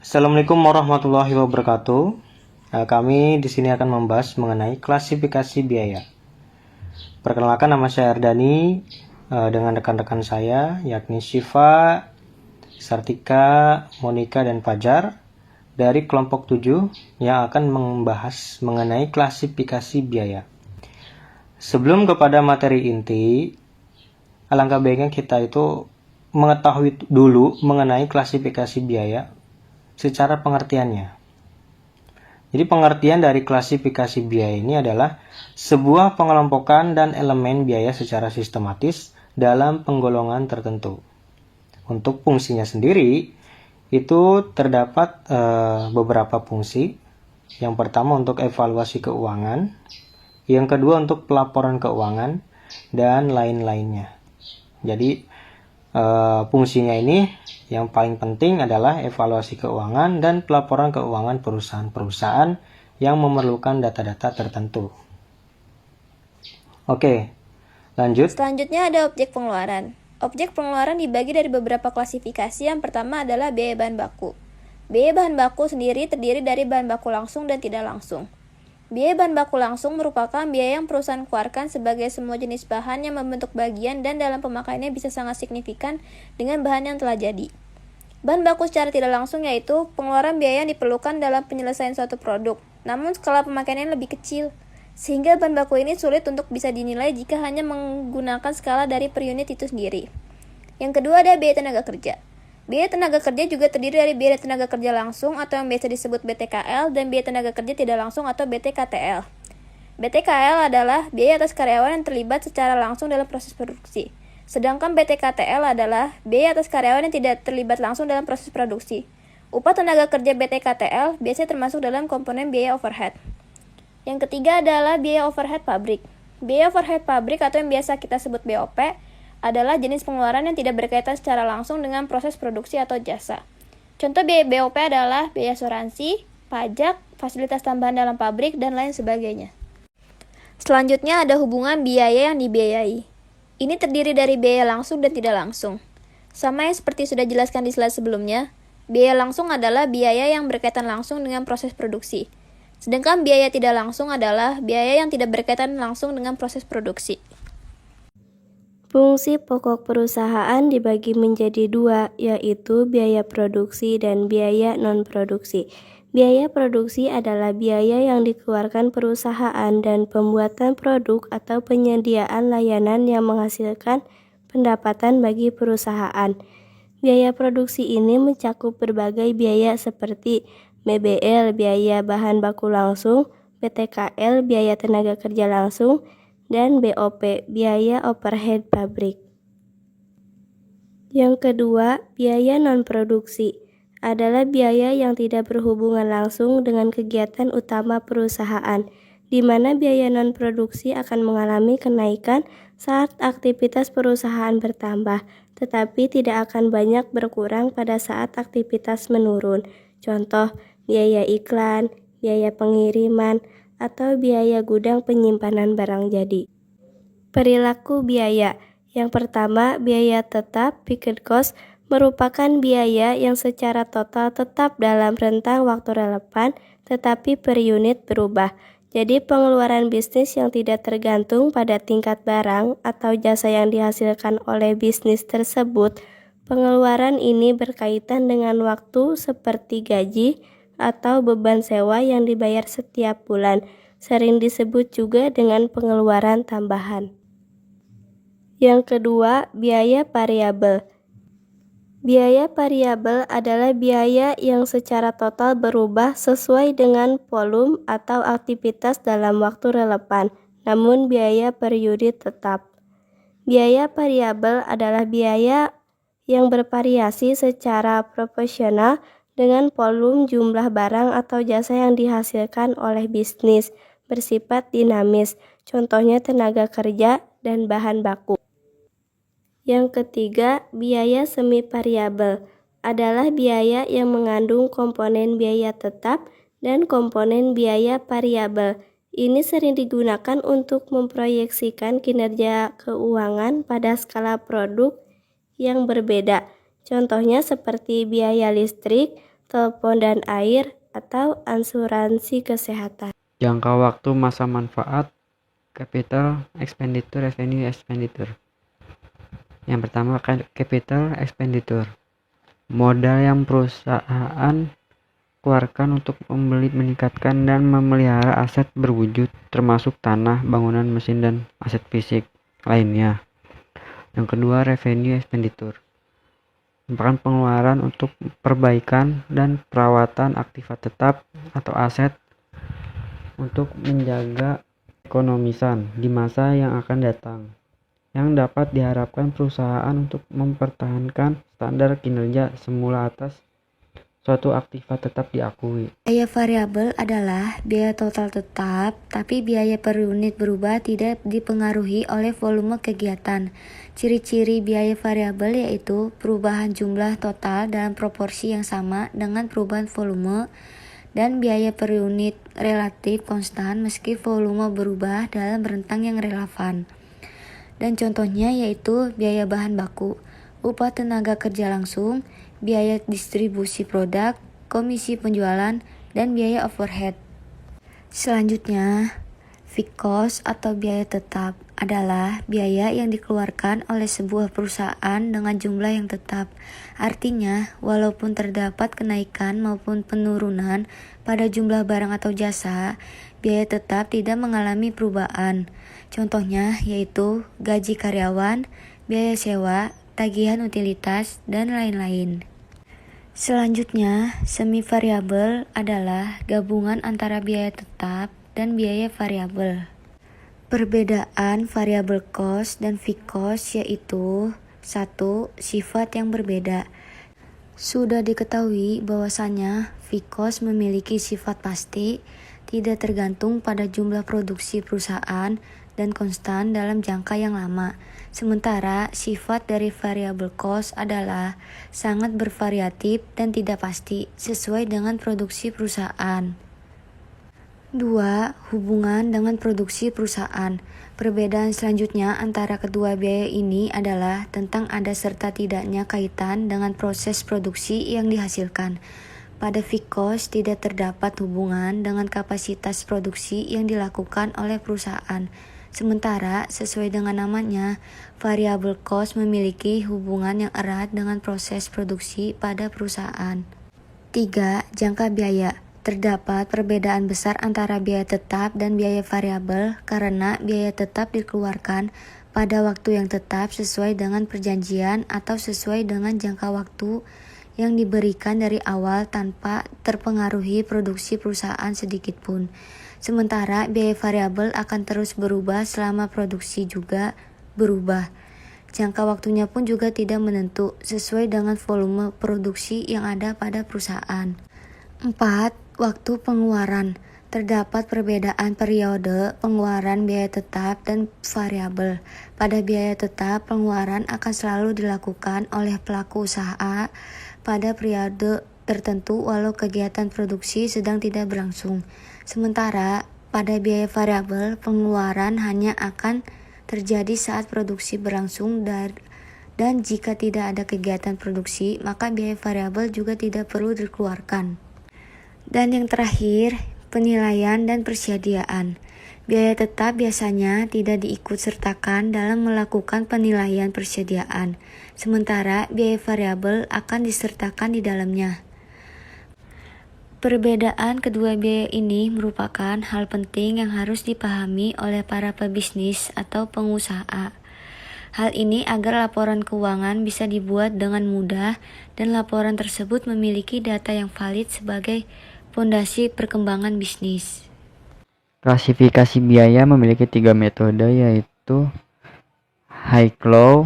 Assalamualaikum warahmatullahi wabarakatuh. Kami di sini akan membahas mengenai klasifikasi biaya. Perkenalkan, nama saya Ardani dengan rekan-rekan saya yakni Syifa, Sartika, Monika, dan Fajar dari kelompok 7 yang akan membahas mengenai klasifikasi biaya. Sebelum kepada materi inti, alangkah baiknya kita itu mengetahui dulu mengenai klasifikasi biaya secara pengertiannya. Jadi pengertian dari klasifikasi biaya ini adalah sebuah pengelompokan dan elemen biaya secara sistematis dalam penggolongan tertentu. Untuk fungsinya sendiri itu terdapat beberapa fungsi. Yang pertama untuk evaluasi keuangan, yang kedua untuk pelaporan keuangan, dan lain-lainnya. Jadi fungsinya ini yang paling penting adalah evaluasi keuangan dan pelaporan keuangan perusahaan-perusahaan yang memerlukan data-data tertentu. Oke, lanjut. Selanjutnya ada objek pengeluaran. Objek pengeluaran dibagi dari beberapa klasifikasi. Yang pertama adalah biaya bahan baku. Biaya bahan baku sendiri terdiri dari bahan baku langsung dan tidak langsung. Biaya bahan baku langsung merupakan biaya yang perusahaan keluarkan sebagai semua jenis bahan yang membentuk bagian dan dalam pemakaiannya bisa sangat signifikan dengan bahan yang telah jadi. Bahan baku secara tidak langsung yaitu pengeluaran biaya yang diperlukan dalam penyelesaian suatu produk, namun skala pemakaiannya lebih kecil, sehingga bahan baku ini sulit untuk bisa dinilai jika hanya menggunakan skala dari per unit itu sendiri. Yang kedua ada biaya tenaga kerja. Biaya tenaga kerja juga terdiri dari biaya tenaga kerja langsung atau yang biasa disebut BTKL dan biaya tenaga kerja tidak langsung atau BTKTL. BTKL adalah biaya atas karyawan yang terlibat secara langsung dalam proses produksi. Sedangkan BTKTL adalah biaya atas karyawan yang tidak terlibat langsung dalam proses produksi. Upah tenaga kerja BTKTL biasanya termasuk dalam komponen biaya overhead. Yang ketiga adalah biaya overhead pabrik. Biaya overhead pabrik atau yang biasa kita sebut BOP adalah jenis pengeluaran yang tidak berkaitan secara langsung dengan proses produksi atau jasa. Contoh biaya BOP adalah biaya asuransi, pajak, fasilitas tambahan dalam pabrik, dan lain sebagainya. Selanjutnya ada hubungan biaya yang dibiayai. Ini terdiri dari biaya langsung dan tidak langsung. Sama yang seperti sudah dijelaskan di slide sebelumnya, biaya langsung adalah biaya yang berkaitan langsung dengan proses produksi. Sedangkan biaya tidak langsung adalah biaya yang tidak berkaitan langsung dengan proses produksi. Fungsi pokok perusahaan dibagi menjadi dua, yaitu biaya produksi dan biaya non-produksi. Biaya produksi adalah biaya yang dikeluarkan perusahaan dan pembuatan produk atau penyediaan layanan yang menghasilkan pendapatan bagi perusahaan. Biaya produksi ini mencakup berbagai biaya seperti BBL, biaya bahan baku langsung, BTKL, biaya tenaga kerja langsung, dan BOP, biaya overhead pabrik. Yang kedua, biaya non-produksi adalah biaya yang tidak berhubungan langsung dengan kegiatan utama perusahaan, di mana biaya non-produksi akan mengalami kenaikan saat aktivitas perusahaan bertambah, tetapi tidak akan banyak berkurang pada saat aktivitas menurun. Contoh, biaya iklan, biaya pengiriman, atau biaya gudang penyimpanan barang jadi. Perilaku biaya. Yang pertama, biaya tetap (fixed cost) merupakan biaya yang secara total tetap dalam rentang waktu relevan, tetapi per unit berubah. Jadi pengeluaran bisnis yang tidak tergantung pada tingkat barang atau jasa yang dihasilkan oleh bisnis tersebut. Pengeluaran ini berkaitan dengan waktu seperti gaji atau beban sewa yang dibayar setiap bulan, sering disebut juga dengan pengeluaran tambahan. Yang kedua, biaya variabel. Biaya variabel adalah biaya yang secara total berubah sesuai dengan volume atau aktivitas dalam waktu relevan, namun biaya per unit tetap. Biaya variabel adalah biaya yang bervariasi secara proporsional dengan volume jumlah barang atau jasa yang dihasilkan oleh bisnis, bersifat dinamis, contohnya tenaga kerja dan bahan baku. Yang ketiga, biaya semi variabel adalah biaya yang mengandung komponen biaya tetap dan komponen biaya variabel. Ini sering digunakan untuk memproyeksikan kinerja keuangan pada skala produk yang berbeda. Contohnya seperti biaya listrik, telepon dan air, atau asuransi kesehatan. Jangka waktu masa manfaat, capital expenditure, revenue expenditure. Yang pertama, capital expenditure. Modal yang perusahaan keluarkan untuk membeli, meningkatkan, dan memelihara aset berwujud, termasuk tanah, bangunan, mesin, dan aset fisik lainnya. Yang kedua, revenue expenditure. Merupakan pengeluaran untuk perbaikan dan perawatan aktiva tetap atau aset untuk menjaga ekonomisan di masa yang akan datang, yang dapat diharapkan perusahaan untuk mempertahankan standar kinerja semula atas suatu aktiva tetap diakui. Biaya variabel adalah biaya total tetap, tapi biaya per unit berubah tidak dipengaruhi oleh volume kegiatan. Ciri-ciri biaya variabel yaitu perubahan jumlah total dalam proporsi yang sama dengan perubahan volume, dan biaya per unit relatif konstan meski volume berubah dalam rentang yang relevan. Dan contohnya yaitu biaya bahan baku, upah tenaga kerja langsung, biaya distribusi produk, komisi penjualan, dan biaya overhead. Selanjutnya, fixed cost atau biaya tetap adalah biaya yang dikeluarkan oleh sebuah perusahaan dengan jumlah yang tetap. Artinya, walaupun terdapat kenaikan maupun penurunan pada jumlah barang atau jasa, biaya tetap tidak mengalami perubahan. Contohnya yaitu gaji karyawan, biaya sewa, tagihan utilitas, dan lain-lain. Selanjutnya, semi variabel adalah gabungan antara biaya tetap dan biaya variabel. Perbedaan variable cost dan fixed cost yaitu: 1. Sifat yang berbeda. Sudah diketahui bahwasanya fixed cost memiliki sifat pasti, tidak tergantung pada jumlah produksi perusahaan, dan konstan dalam jangka yang lama. Sementara sifat dari variable cost adalah sangat bervariatif dan tidak pasti sesuai dengan produksi perusahaan. 2. Hubungan dengan produksi perusahaan. Perbedaan selanjutnya antara kedua biaya ini adalah tentang ada serta tidaknya kaitan dengan proses produksi yang dihasilkan. Pada fixed cost tidak terdapat hubungan dengan kapasitas produksi yang dilakukan oleh perusahaan. Sementara, sesuai dengan namanya, variable cost memiliki hubungan yang erat dengan proses produksi pada perusahaan. 3. Jangka biaya. Terdapat perbedaan besar antara biaya tetap dan biaya variabel karena biaya tetap dikeluarkan pada waktu yang tetap sesuai dengan perjanjian atau sesuai dengan jangka waktu yang diberikan dari awal tanpa terpengaruhi produksi perusahaan sedikit pun. Sementara biaya variabel akan terus berubah selama produksi juga berubah. Jangka waktunya pun juga tidak menentu sesuai dengan volume produksi yang ada pada perusahaan. 4. Waktu pengeluaran. Terdapat perbedaan periode pengeluaran biaya tetap dan variabel. Pada biaya tetap, pengeluaran akan selalu dilakukan oleh pelaku usaha pada periode tertentu walau kegiatan produksi sedang tidak berlangsung. Sementara pada biaya variabel, pengeluaran hanya akan terjadi saat produksi berlangsung dan jika tidak ada kegiatan produksi, maka biaya variabel juga tidak perlu dikeluarkan. Dan yang terakhir, penilaian dan persediaan. Biaya tetap biasanya tidak diikut sertakan dalam melakukan penilaian persediaan, sementara biaya variabel akan disertakan di dalamnya. Perbedaan kedua biaya ini merupakan hal penting yang harus dipahami oleh para pebisnis atau pengusaha. Hal ini agar laporan keuangan bisa dibuat dengan mudah dan laporan tersebut memiliki data yang valid sebagai fondasi perkembangan bisnis. Klasifikasi biaya memiliki 3 metode yaitu high-low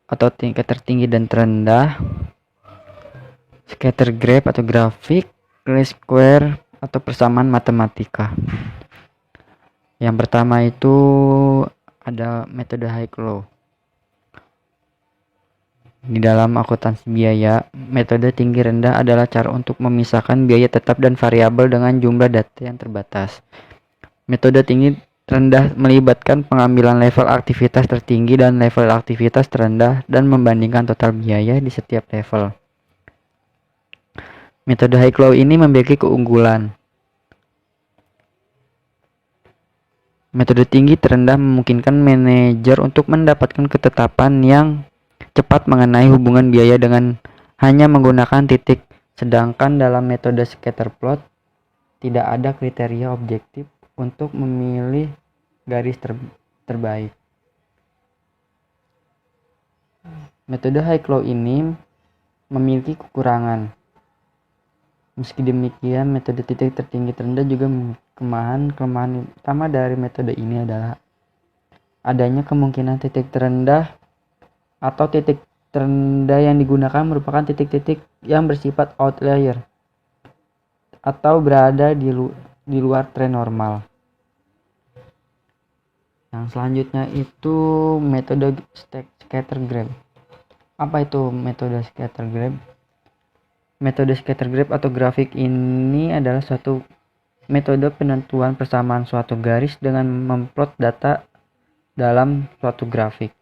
atau tingkat tertinggi dan terendah, scatter graph atau grafik, least square atau persamaan matematika. Yang pertama itu ada metode high-low. Di dalam akuntansi biaya, metode tinggi rendah adalah cara untuk memisahkan biaya tetap dan variabel dengan jumlah data yang terbatas. Metode tinggi rendah melibatkan pengambilan level aktivitas tertinggi dan level aktivitas terendah dan membandingkan total biaya di setiap level. Metode high-low ini memiliki keunggulan. Metode tinggi terendah memungkinkan manajer untuk mendapatkan ketetapan yang cepat mengenai hubungan biaya dengan hanya menggunakan titik. Sedangkan dalam metode scatter plot, tidak ada kriteria objektif untuk memilih garis terbaik. Metode high-low ini memiliki kekurangan. Meski demikian, metode titik tertinggi terendah juga kelemahan utama dari metode ini adalah adanya kemungkinan titik terendah atau titik terendah yang digunakan merupakan titik-titik yang bersifat outlier atau berada di luar tren normal. Yang selanjutnya itu metode scatter graph. Apa itu metode scatter graph? Metode scatter graph atau grafik ini adalah suatu metode penentuan persamaan suatu garis dengan memplot data dalam suatu grafik.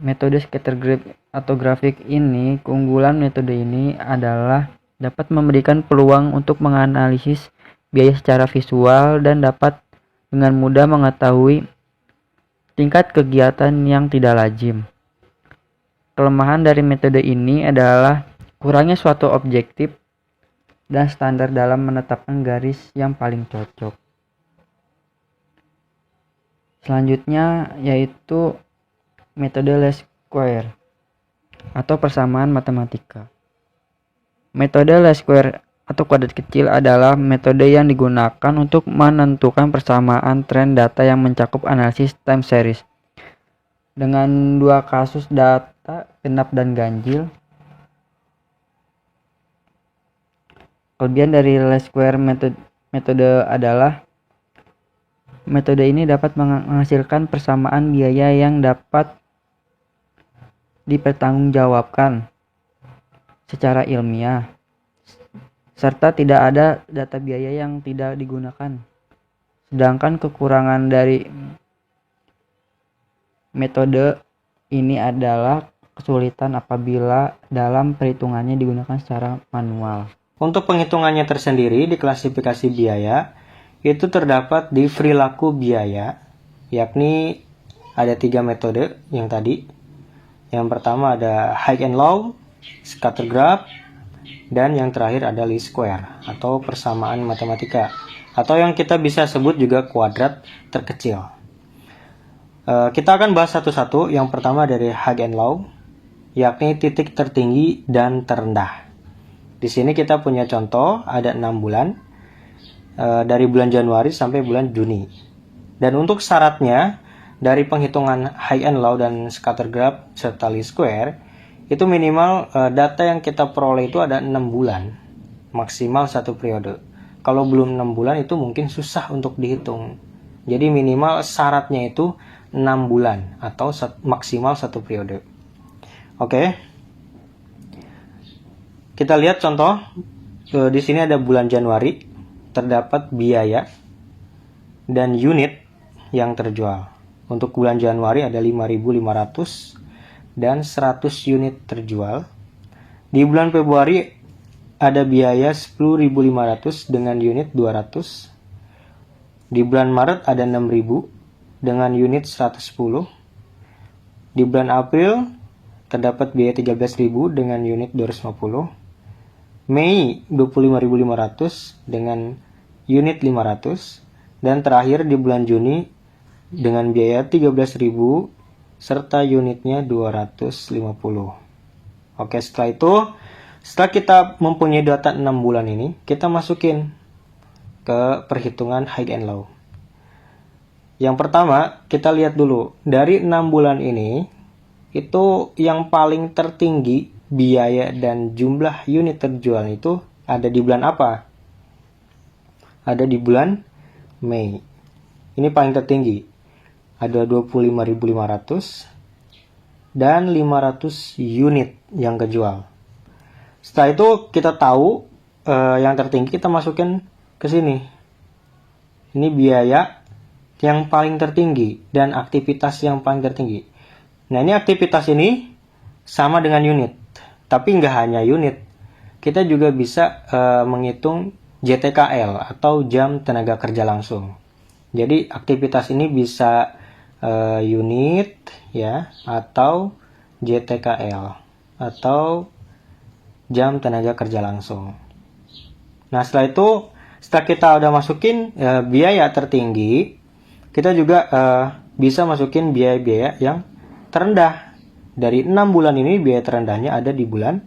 Metode scatter graph atau grafik ini, keunggulan metode ini adalah dapat memberikan peluang untuk menganalisis biaya secara visual dan dapat dengan mudah mengetahui tingkat kegiatan yang tidak lazim. Kelemahan dari metode ini adalah kurangnya suatu objektif dan standar dalam menetapkan garis yang paling cocok. Selanjutnya yaitu metode least square atau persamaan matematika. Metode least square atau kuadrat kecil adalah metode yang digunakan untuk menentukan persamaan tren data yang mencakup analisis time series. Dengan dua kasus data genap dan ganjil. Kelebihan dari least square metode adalah metode ini dapat menghasilkan persamaan biaya yang dapat dipertanggungjawabkan secara ilmiah, serta tidak ada data biaya yang tidak digunakan. Sedangkan kekurangan dari metode ini adalah kesulitan apabila dalam perhitungannya digunakan secara manual. Untuk penghitungannya tersendiri di klasifikasi biaya, itu terdapat di perilaku biaya, yakni ada 3 metode yang tadi. Yang pertama ada high and low, scatter graph, dan yang terakhir ada least square atau persamaan matematika, atau yang kita bisa sebut juga kuadrat terkecil. Kita akan bahas satu-satu. Yang pertama dari high and low, yakni titik tertinggi dan terendah. Di sini kita punya contoh ada 6 bulan, dari bulan Januari sampai bulan Juni. Dan untuk syaratnya dari penghitungan high and low dan scatter graph serta least square, itu minimal data yang kita peroleh itu ada 6 bulan, maksimal 1 periode. Kalau belum 6 bulan itu mungkin susah untuk dihitung. Jadi minimal syaratnya itu 6 bulan atau maksimal 1 periode. Oke. Kita lihat contoh. Di sini ada bulan Januari, terdapat biaya dan unit yang terjual. Untuk bulan Januari ada 5.500 dan 100 unit terjual. Di bulan Februari ada biaya 10.500 dengan unit 200. Di bulan Maret ada 6.000 dengan unit 110. Di bulan April terdapat biaya 13.000 dengan unit 250. Mei 25.500 dengan unit 500. Dan terakhir di bulan Juni dengan biaya 13.000 serta unitnya 250. Oke, setelah kita mempunyai data 6 bulan ini, kita masukin ke perhitungan high and low. Yang pertama, kita lihat dulu. Dari 6 bulan ini, itu yang paling tertinggi biaya dan jumlah unit terjual itu ada di bulan apa? Ada di bulan Mei. Ini paling tertinggi. Ada 25.500 dan 500 unit yang kejual. Setelah itu kita tahu yang tertinggi, kita masukin ke sini. Ini biaya yang paling tertinggi dan aktivitas yang paling tertinggi. Nah, ini aktivitas ini sama dengan unit. Tapi nggak hanya unit, kita juga bisa menghitung JTKL atau jam tenaga kerja langsung. Jadi aktivitas ini bisa unit ya, atau JTKL atau jam tenaga kerja langsung. Nah, setelah kita udah masukin biaya tertinggi, kita juga bisa masukin biaya-biaya yang terendah. Dari 6 bulan ini biaya terendahnya ada di bulan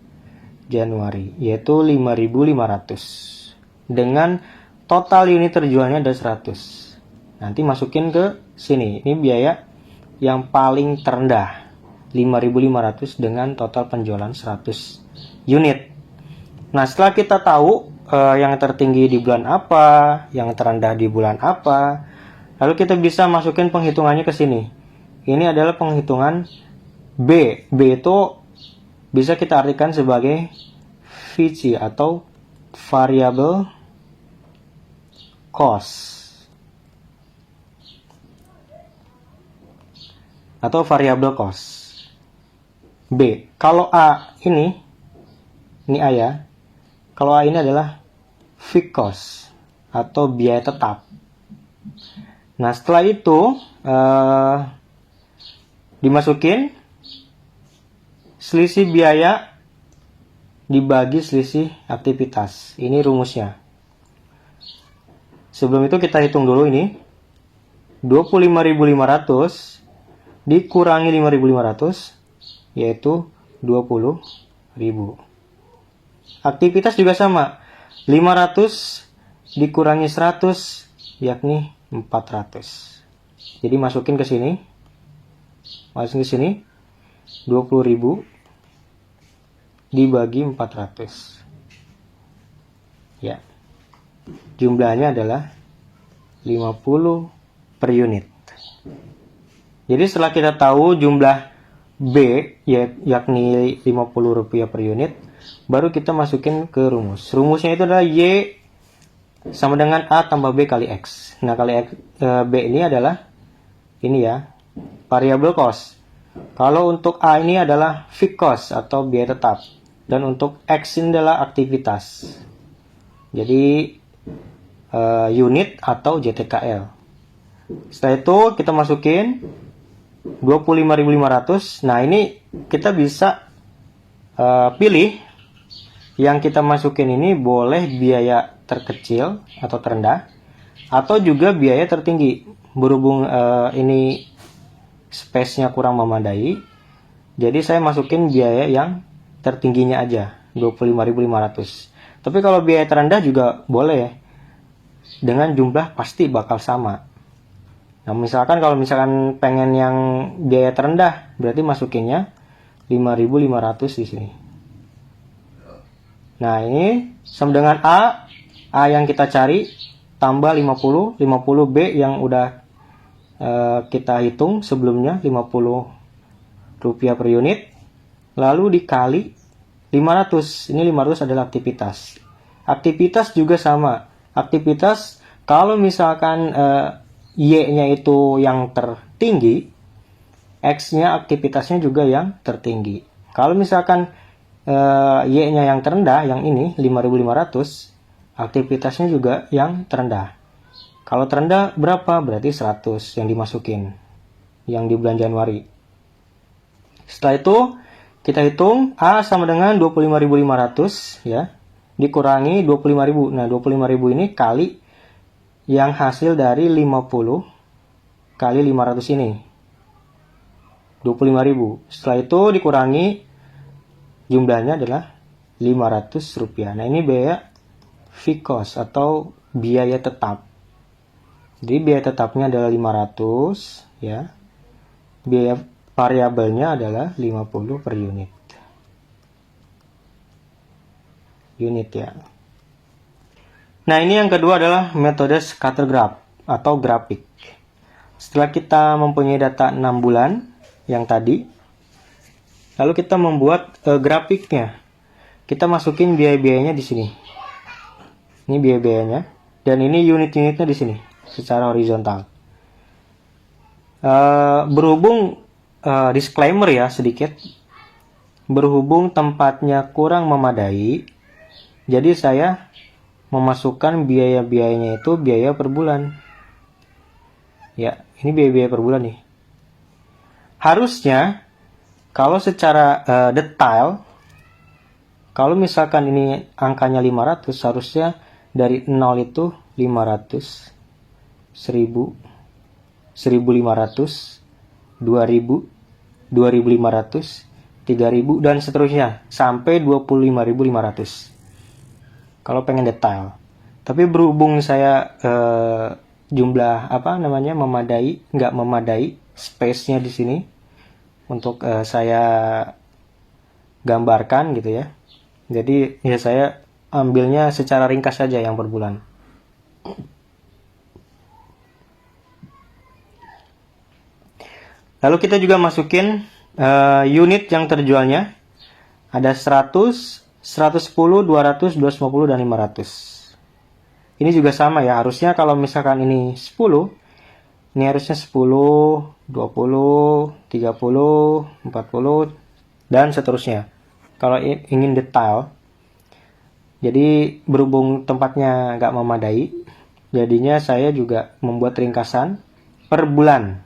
Januari, yaitu 5.500. Dengan total unit terjualnya ada 100. Nanti masukin ke sini. Ini biaya yang paling terendah, 5.500 dengan total penjualan 100 unit. Nah, setelah kita tahu yang tertinggi di bulan apa, yang terendah di bulan apa, lalu kita bisa masukin penghitungannya ke sini. Ini adalah penghitungan B. B itu bisa kita artikan sebagai VC atau variable cost atau variable cost. B. Kalau A ini A ya. Kalau A ini adalah fixed cost atau biaya tetap. Nah, setelah itu dimasukin selisih biaya dibagi selisih aktivitas. Ini rumusnya. Sebelum itu kita hitung dulu ini. 25.500 dikurangi 5.500 yaitu 20.000. Aktivitas juga sama. 500 dikurangi 100 yakni 400. Jadi masukin ke sini. Masukin ke sini. 20.000 dibagi 400. Ya. Jumlahnya adalah 50 per unit. Jadi setelah kita tahu jumlah B yakni Rp50 per unit, baru kita masukin ke rumus. Rumusnya itu adalah Y sama dengan A tambah B kali X. Nah, kali X, B ini adalah ini ya, variable cost. Kalau untuk A ini adalah fixed cost atau biaya tetap. Dan untuk X ini adalah aktivitas. Jadi unit atau JTKL. Setelah itu kita masukin 25.500. Nah, ini kita bisa pilih yang kita masukin ini boleh biaya terkecil atau terendah atau juga biaya tertinggi. Berhubung ini space-nya kurang memadai, jadi saya masukin biaya yang tertingginya aja, 25.500. Tapi kalau biaya terendah juga boleh, dengan jumlah pasti bakal sama. Nah, misalkan kalau pengen yang biaya terendah, berarti masukinnya 5.500 di sini. Nah, ini sama dengan A yang kita cari tambah 50 B yang udah kita hitung sebelumnya, Rp50 per unit, lalu dikali 500. Ini 500 adalah aktivitas. Aktivitas juga sama. Aktivitas kalau misalkan Y-nya itu yang tertinggi, X-nya aktivitasnya juga yang tertinggi. Kalau misalkan Y-nya yang terendah, yang ini 5.500, aktivitasnya juga yang terendah. Kalau terendah berapa? Berarti 100 yang dimasukin, yang di bulan Januari. Setelah itu kita hitung A sama dengan 25.500 ya, dikurangi 25.000. Nah, 25.000 ini kali yang hasil dari 50 kali 500 ini, 25.000. Setelah itu dikurangi, jumlahnya adalah Rp500. Nah, ini biaya fixed cost atau biaya tetap. Jadi biaya tetapnya adalah 500 ya. Biaya variabelnya adalah 50 per unit. Ya. Nah, ini yang kedua adalah metode scatter graph atau grafik. Setelah kita mempunyai data 6 bulan yang tadi, lalu kita membuat grafiknya. Kita masukin biaya-biayanya di sini. Ini biaya-biayanya dan ini unit-unitnya di sini secara horizontal. Berhubung disclaimer ya sedikit. berhubung tempatnya kurang memadai, jadi saya memasukkan biaya-biayanya itu biaya per bulan. Ya, ini biaya-biaya per bulan nih. Harusnya kalau secara detail, kalau misalkan ini angkanya 500, harusnya dari 0 itu 500, 1000, 1500, 2000, 2500, 3000 dan seterusnya sampai 25.500. Kalau pengen detail. Tapi berhubung saya jumlah nggak memadai space-nya di sini untuk saya gambarkan gitu ya. Jadi ya saya ambilnya secara ringkas saja yang per bulan. Lalu kita juga masukin unit yang terjualnya. Ada 100, 110, 200, 250, dan 500. Ini juga sama ya, harusnya kalau misalkan ini 10, ini harusnya 10, 20, 30, 40, dan seterusnya. Kalau ingin detail, jadi berhubung tempatnya nggak memadai, jadinya saya juga membuat ringkasan per bulan.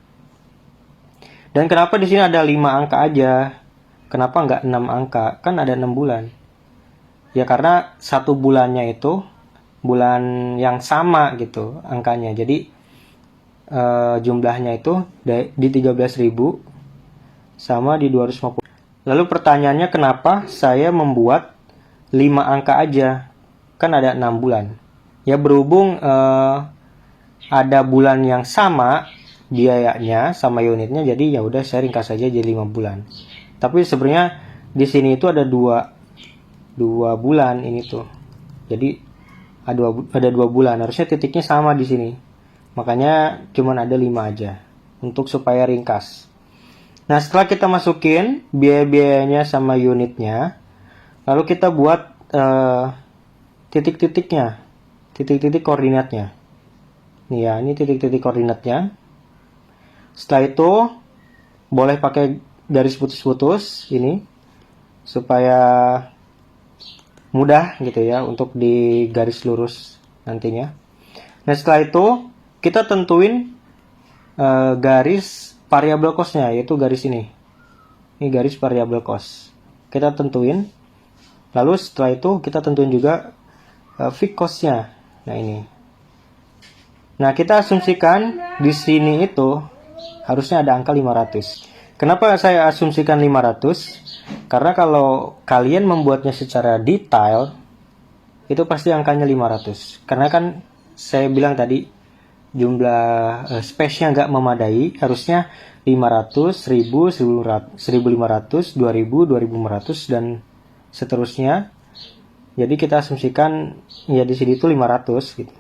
Dan kenapa di sini ada 5 angka aja? Kenapa nggak 6 angka? Kan ada 6 bulan. Ya karena satu bulannya itu bulan yang sama gitu angkanya. Jadi jumlahnya itu di 13.000 sama di 250. Lalu pertanyaannya kenapa saya membuat 5 angka aja? Kan ada 6 bulan. Ya berhubung ada bulan yang sama biayanya sama unitnya, jadi ya udah saya ringkas saja jadi 5 bulan. Tapi sebenarnya di sini itu ada dua bulan ini tuh. Jadi ada 2 bulan. Harusnya titiknya sama di sini. Makanya cuman ada 5 aja untuk supaya ringkas. Nah, setelah kita masukin biaya-biayanya sama unitnya, lalu kita buat titik-titiknya, titik-titik koordinatnya. Nih ya, ini titik-titik koordinatnya. Setelah itu boleh pakai garis putus-putus ini supaya mudah gitu ya untuk di garis lurus nantinya. Nah, setelah itu kita tentuin garis variabel cost-nya, yaitu garis ini. Ini garis variabel cost. Kita tentuin. Lalu setelah itu kita tentuin juga fixed cost-nya. Nah, ini. Nah, kita asumsikan di sini itu harusnya ada angka 500. Kenapa saya asumsikan 500? Karena kalau kalian membuatnya secara detail, itu pasti angkanya 500. Karena kan saya bilang tadi, jumlah space-nya nggak memadai, harusnya 500, 1000, 1500, 2000, 2500, dan seterusnya. Jadi kita asumsikan ya di sini itu 500 gitu.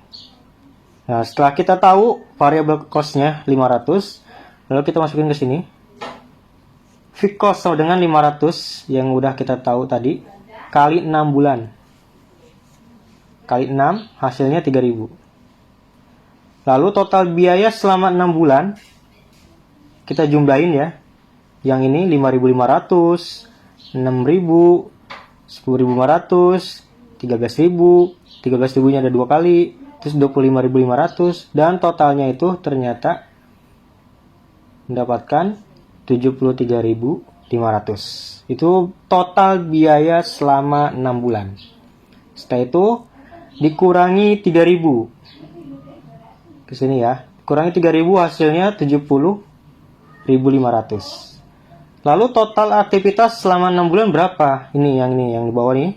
Nah, setelah kita tahu variable cost-nya 500, lalu kita masukin ke sini. Fixed cost sama dengan 500 yang udah kita tahu tadi kali 6 bulan. Kali 6 hasilnya 3000. Lalu total biaya selama 6 bulan kita jumlahin ya. Yang ini 5.500, 6.000, 10.500, 13.000, 13.000-nya ada 2 kali, terus 25.500, dan totalnya itu ternyata mendapatkan 73.500. Itu total biaya selama 6 bulan. Setelah itu dikurangi 3.000. Ke sini ya. Kurangi 3.000 hasilnya 70.500. Lalu total aktivitas selama 6 bulan berapa? Ini yang di bawah nih.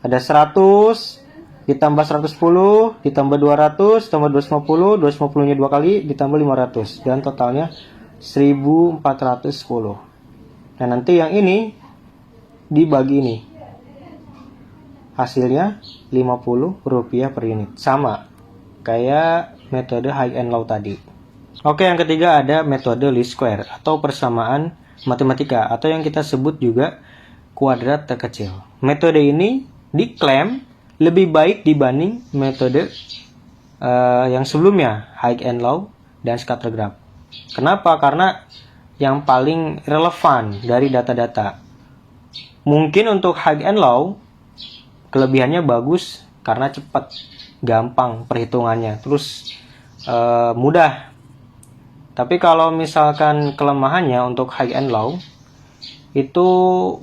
Ada 100 ditambah 110 ditambah 200 tambah 250, 250-nya 2 kali ditambah 500, dan totalnya 1410. Nah, nanti yang ini dibagi ini. Hasilnya Rp50 per unit. Sama kayak metode high and low tadi. Oke, yang ketiga ada metode least square atau persamaan matematika atau yang kita sebut juga kuadrat terkecil. Metode ini diklaim lebih baik dibanding metode yang sebelumnya, high and low dan scatter graph. Kenapa? Karena yang paling relevan dari data-data. Mungkin untuk high and low, kelebihannya bagus karena cepat, gampang perhitungannya, terus mudah. Tapi kalau misalkan kelemahannya untuk high and low, itu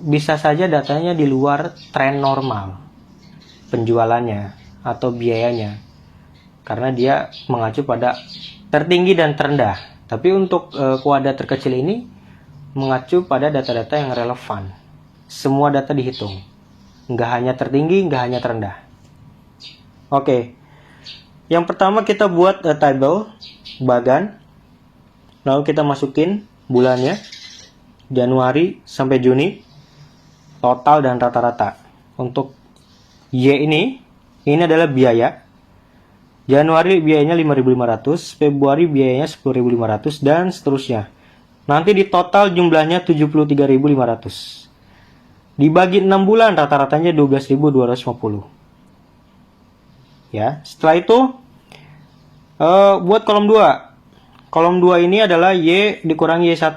bisa saja datanya di luar tren normal penjualannya atau biayanya, karena dia mengacu pada tertinggi dan terendah. Tapi untuk kuadrat terkecil ini mengacu pada data-data yang relevan. Semua data dihitung, nggak hanya tertinggi, nggak hanya terendah. Oke, yang pertama kita buat table bagan, lalu kita masukin bulannya, Januari sampai Juni, total dan rata-rata. Untuk Y ini adalah biaya. Januari biayanya 5.500, Februari biayanya 10.500, dan seterusnya. Nanti di total jumlahnya 73.500. Dibagi 6 bulan rata-ratanya 12.250. Ya, setelah itu buat kolom 2. Kolom 2 ini adalah Y dikurangi Y1.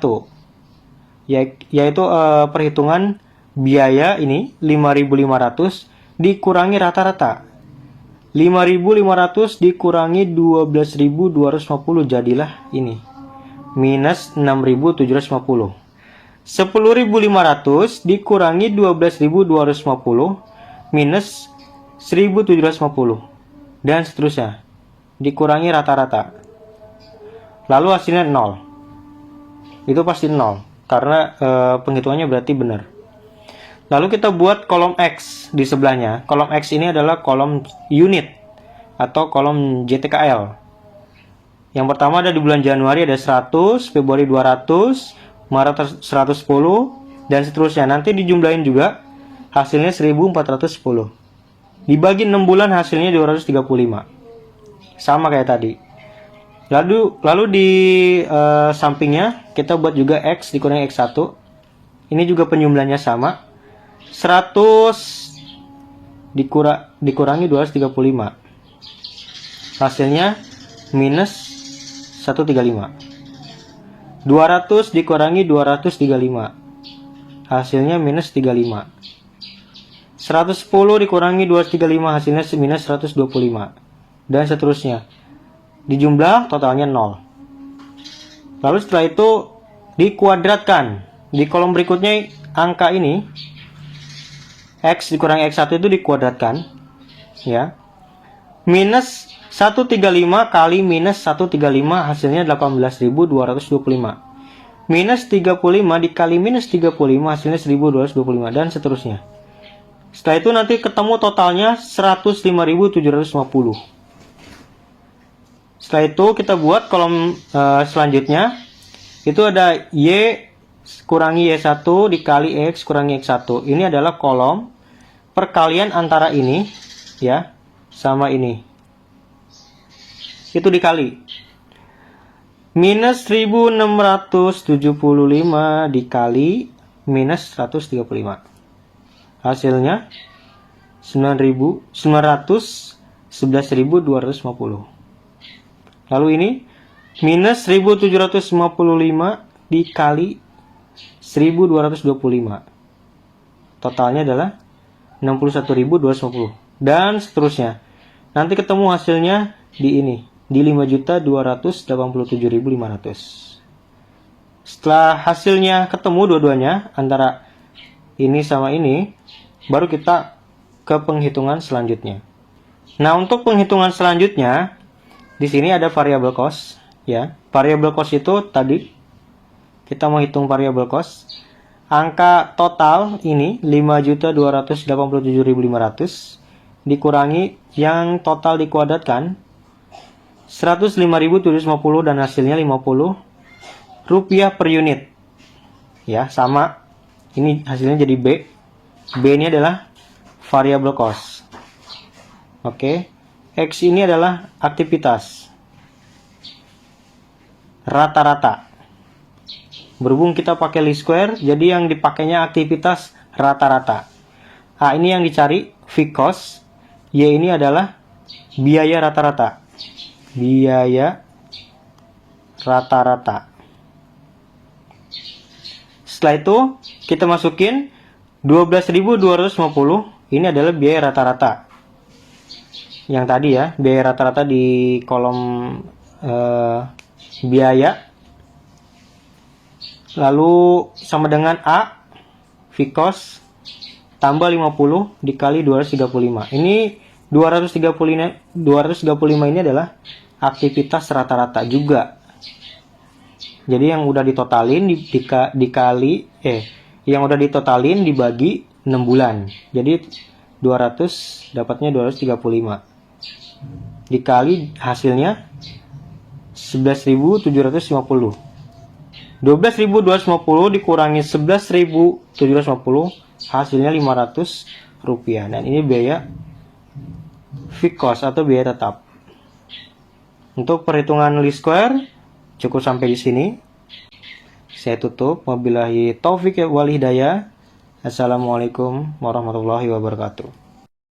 Yaitu perhitungan biaya ini 5.500 dikurangi rata-rata. 5.500 dikurangi 12.250 jadilah ini. Minus 6.750. 10.500 dikurangi 12.250 minus 1.750. Dan seterusnya. Dikurangi rata-rata. Lalu hasilnya 0. Itu pasti 0. Karena penghitungannya berarti benar. Lalu kita buat kolom X di sebelahnya. Kolom X ini adalah kolom unit atau kolom JTKL. Yang pertama ada di bulan Januari ada 100, Februari 200, Maret 110, dan seterusnya. Nanti dijumlahin juga hasilnya 1410. Dibagi 6 bulan hasilnya 235. Sama kayak tadi. Lalu di sampingnya kita buat juga X dikurangi X1. Ini juga penjumlahnya sama. 100 dikurangi 235. Hasilnya minus 135. 200 dikurangi 235. Hasilnya minus 35. 110 dikurangi 235 hasilnya minus 125. Dan seterusnya. Dijumlah totalnya 0. Lalu setelah itu dikuadratkan. Di kolom berikutnya angka ini X dikurangi X1 itu dikuadratkan, ya. Minus 135 kali minus 135 hasilnya 18.225. Minus 35 dikali minus 35 hasilnya 1.225 dan seterusnya. Setelah itu nanti ketemu totalnya 105.750. Setelah itu kita buat kolom selanjutnya. Itu ada Y kurangi Y1 dikali X kurangi X1. Ini adalah kolom perkalian antara ini, ya, sama ini. Itu dikali. Minus 1675 dikali minus 135. Hasilnya 911.250. Lalu ini minus 1755 dikali 1225. Totalnya adalah 61.250 dan seterusnya. Nanti ketemu hasilnya di ini, di 5.287.500. Setelah hasilnya ketemu dua-duanya antara ini sama ini, baru kita ke penghitungan selanjutnya. Nah, untuk penghitungan selanjutnya di sini ada variable cost, ya. Variable cost itu tadi kita mau hitung variable cost. Angka total ini 5.287.500 dikurangi yang total dikuadratkan 105.750 dan hasilnya 50 rupiah per unit. Ya, sama. Ini hasilnya jadi B. B ini adalah variable cost. Oke. X ini adalah aktivitas. Rata-rata. Berhubung kita pakai least square, jadi yang dipakainya aktivitas rata-rata. A ini yang dicari, fixed cost. Y ini adalah biaya rata-rata. Biaya rata-rata. Setelah itu, kita masukin 12.250 ini adalah biaya rata-rata. Yang tadi ya, biaya rata-rata di kolom biaya. Lalu sama dengan A, fixed cost tambah 50 dikali 235. Ini 235 ini adalah aktivitas rata-rata juga. Jadi yang udah ditotalin yang udah ditotalin dibagi 6 bulan. Jadi 200 dapatnya 235. Dikali hasilnya 11.750. 12.250 dikurangi 11.750 hasilnya 500 rupiah. Dan ini biaya fixed cost atau biaya tetap. Untuk perhitungan least square cukup sampai di sini. Saya tutup. Wabillahi taufik wal hidayah. Assalamualaikum warahmatullahi wabarakatuh.